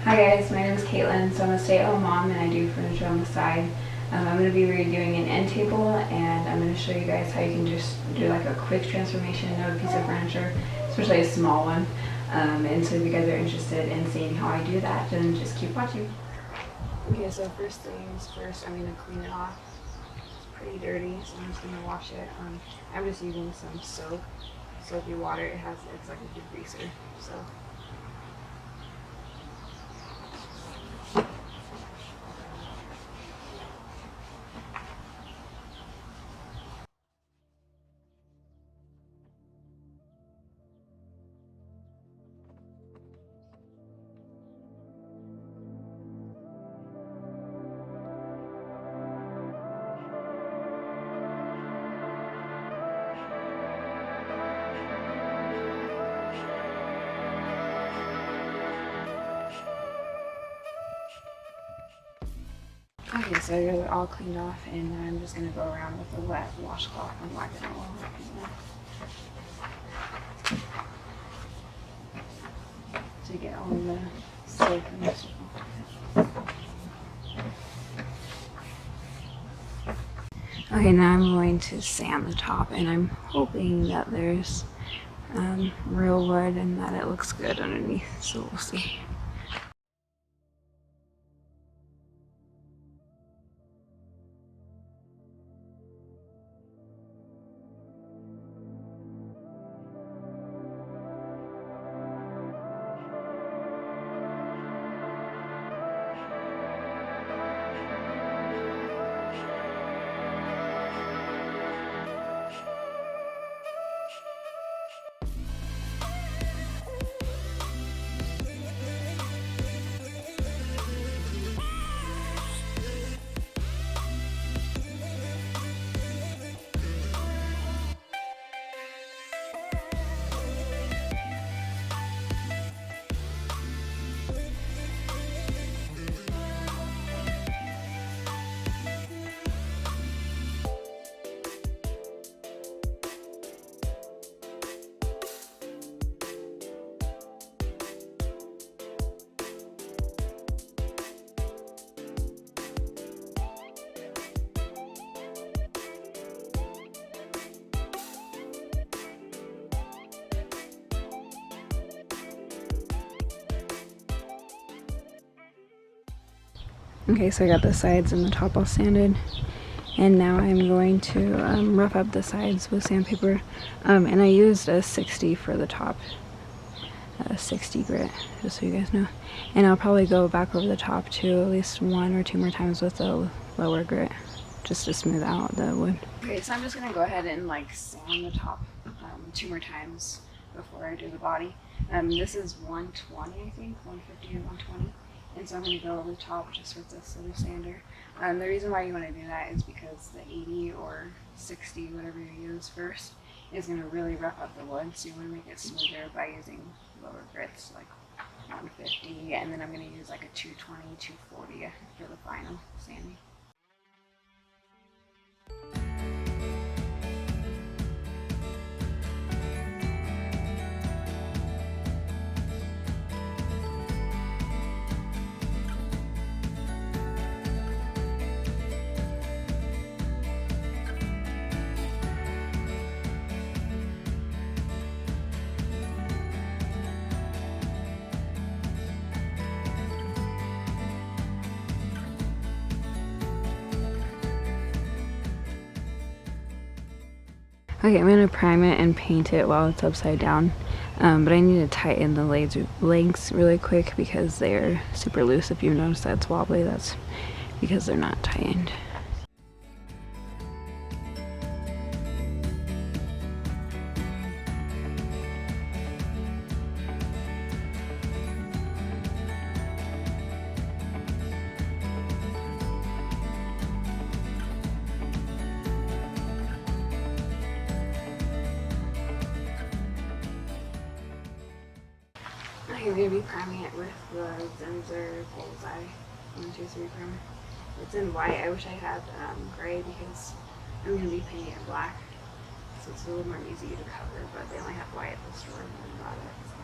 Hi guys, my name is Caitlin, so I'm a stay-at-home mom and I do furniture on the side. I'm going to be redoing an end table and I'm going to show you guys how you can just do like a quick transformation of a piece of furniture, especially a small one. And so if you guys are interested in seeing how I do that, then just keep watching. Okay, so first things first, I'm going to clean it off. It's pretty dirty, so I'm just going to wash it. I'm just using some soapy water. It's like a degreaser. So. Okay, so I got it all cleaned off, and then I'm just going to go around with a wet washcloth and wipe it all up to get all the soap and stuff. Okay, now I'm going to sand the top, and I'm hoping that there's real wood and that it looks good underneath, so we'll see. Okay, so I got the sides and the top all sanded, and now I'm going to rough up the sides with sandpaper, and I used a 60 for the top, a 60 grit, just so you guys know, and I'll probably go back over the top too at least 1 or 2 more times with the lower grit, just to smooth out the wood. Okay, so I'm just going to go ahead and like sand the top 2 more times before I do the body. This is 120, I think, 150 and 120. And so I'm going to go over the top just with this little sander. The reason why you want to do that is because the 80 or 60, whatever you use first, is going to really rough up the wood. So you want to make it smoother by using lower grits, like 150. And then I'm going to use like a 220, 240 for the final sanding. Okay, I'm going to prime it and paint it while it's upside down, but I need to tighten the legs really quick because they're super loose. If you notice that it's wobbly, that's because they're not tightened. I'm going to be priming it with the Zenzer Bullseye 123 primer. It's in white. I wish I had gray because I'm going to be painting it black. So it's a little more easy to cover, but they only have white at the store and I bought it. So.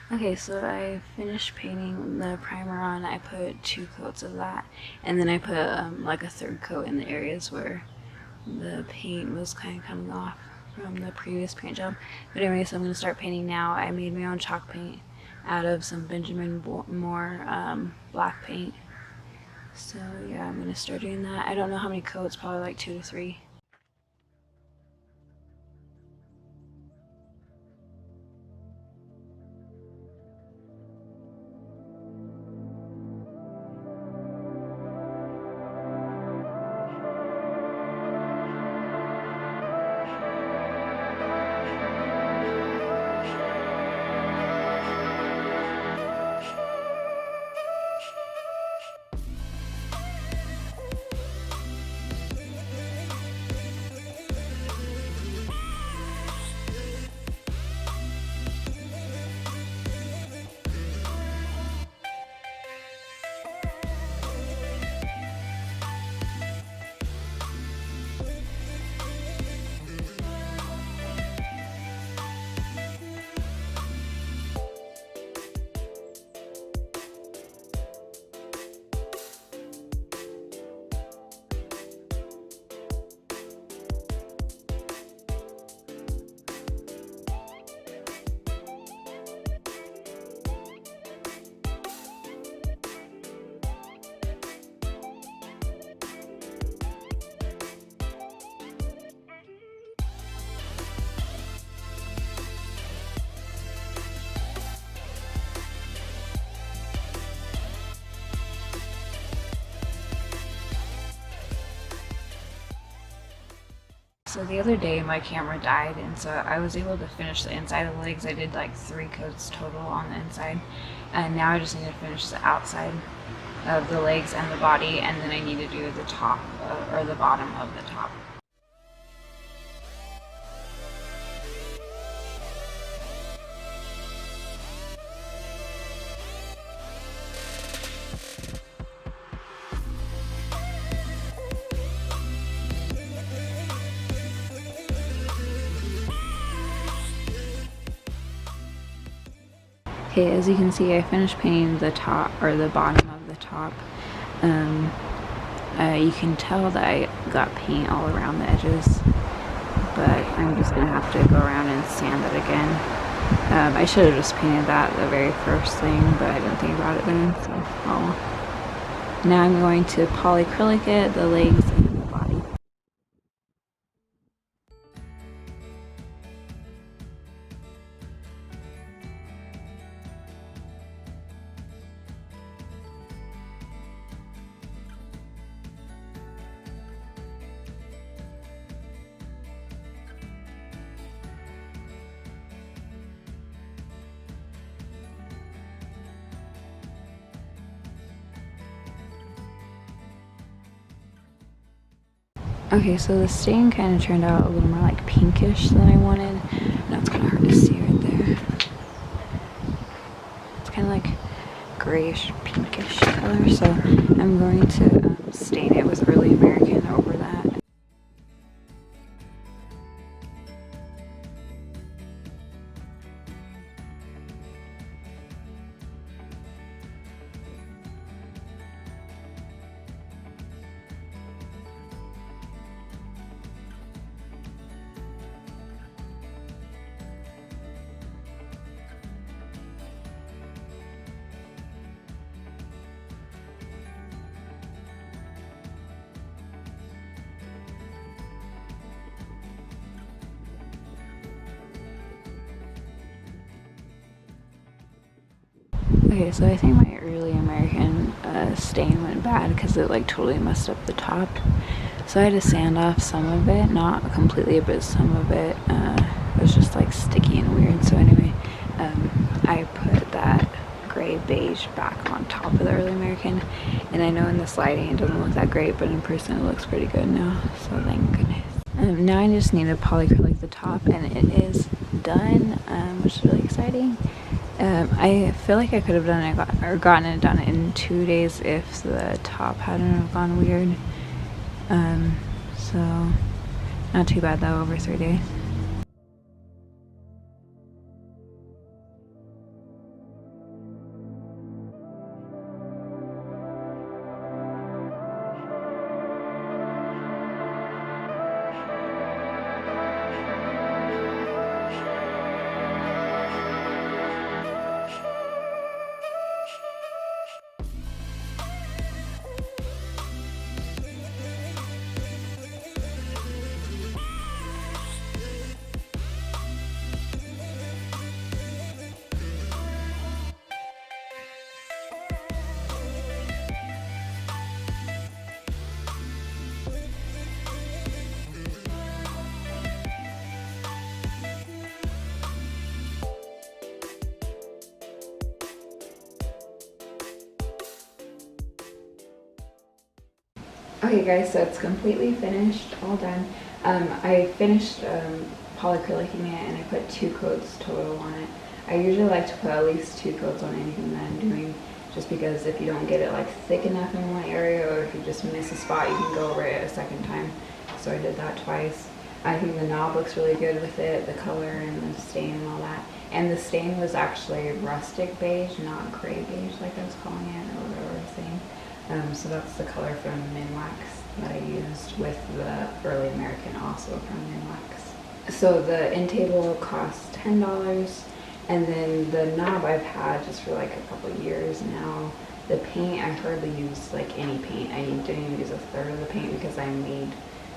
Okay, so I finished painting the primer on. I put 2 coats of that, and then I put like a 3rd coat in the areas where the paint was kind of coming off from the previous paint job. But anyway, so I'm going to start painting now. I made my own chalk paint out of some Benjamin Moore black paint. So yeah, I'm going to start doing that. I don't know how many coats, probably like 2 to 3. So the other day my camera died, and so I was able to finish the inside of the legs. I did like 3 coats total on the inside, and now I just need to finish the outside of the legs and the body, and then I need to do the top or the bottom of the top. Okay, as you can see, I finished painting the top or the bottom of the top. You can tell that I got paint all around the edges, but I'm just gonna have to go around and sand it again. I should have just painted that the very first thing, but I didn't think about it then, so oh. Now I'm going to polyacrylic it, the legs and the body. Okay, so the stain kind of turned out a little more like pinkish than I wanted. Now it's kind of hard to see right there. It's kind of like grayish, pinkish color, so I'm going to stain it with Early American over that. Okay, so I think my Early American stain went bad because it like totally messed up the top. So I had to sand off some of it, not completely, but some of it. It was just like sticky and weird. So anyway, I put that gray beige back on top of the Early American. And I know in the sliding it doesn't look that great, but in person it looks pretty good now. So thank goodness. Now I just need to polyacrylic the top, and it is done, which is really exciting. I feel like I could have done it or gotten it done in 2 days if the top hadn't have gone weird. So not too bad though, over 3 days. Okay guys, so it's completely finished, all done. I finished polyacrylicing it, and I put 2 coats total on it. I usually like to put at least 2 coats on anything that I'm doing, just because if you don't get it like thick enough in one area, or if you just miss a spot, you can go over it a second time. So I did that twice. I think the knob looks really good with it, the color and the stain and all that. And the stain was actually Rustic Beige, not gray beige like I was calling it, or whatever I was saying. So that's the color from Minwax that I used, with the Early American also from Minwax. So the end table cost $10, and then the knob I've had just for like a couple of years now. The paint, I hardly use like any paint. I didn't even use a third of the paint because I made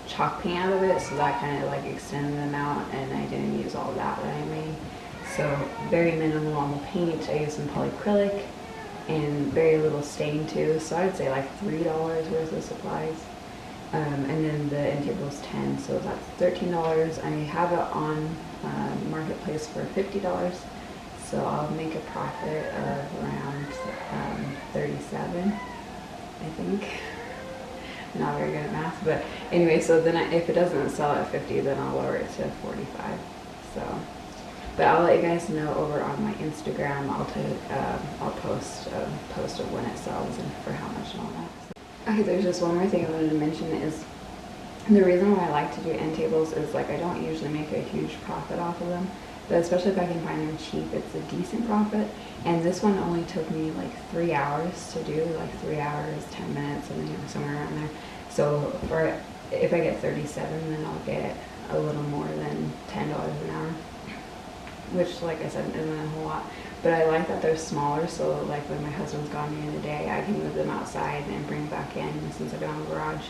chalk paint out of it, so that kind of like extended them out, and I didn't use all that I made. So very minimal on the paint. I used some polyacrylic and very little stain too, so I'd say like $3 worth of supplies. And then the end table is $10, so that's $13. I have it on Marketplace for $50, so I'll make a profit of around 37, I think. I'm not very good at math, but anyway, so then if it doesn't sell at 50, then I'll lower it to 45. So. But I'll let you guys know over on my Instagram. I'll post a post of when it sells and for how much and all that. Okay, there's just one more thing I wanted to mention is the reason why I like to do end tables is like I don't usually make a huge profit off of them, but especially if I can find them cheap, it's a decent profit. And this one only took me like 3 hours to do, like 3 hours, 10 minutes, somewhere around there. So if I get 37, then I'll get a little more than $10 an hour. Which, like I said, isn't a whole lot, but I like that they're smaller, so like when my husband's gone during the day, I can move them outside and bring back in, since I don't have a garage,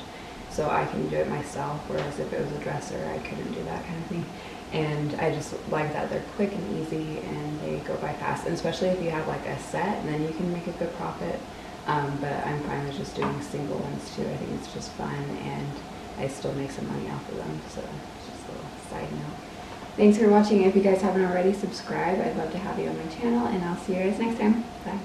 so I can do it myself, whereas if it was a dresser, I couldn't do that kind of thing. And I just like that they're quick and easy, and they go by fast, and especially if you have like a set, then you can make a good profit. But I'm fine with just doing single ones too. I think it's just fun, and I still make some money off of them, so just a little side note. Thanks for watching. If you guys haven't already, subscribe. I'd love to have you on my channel, and I'll see you guys next time. Bye.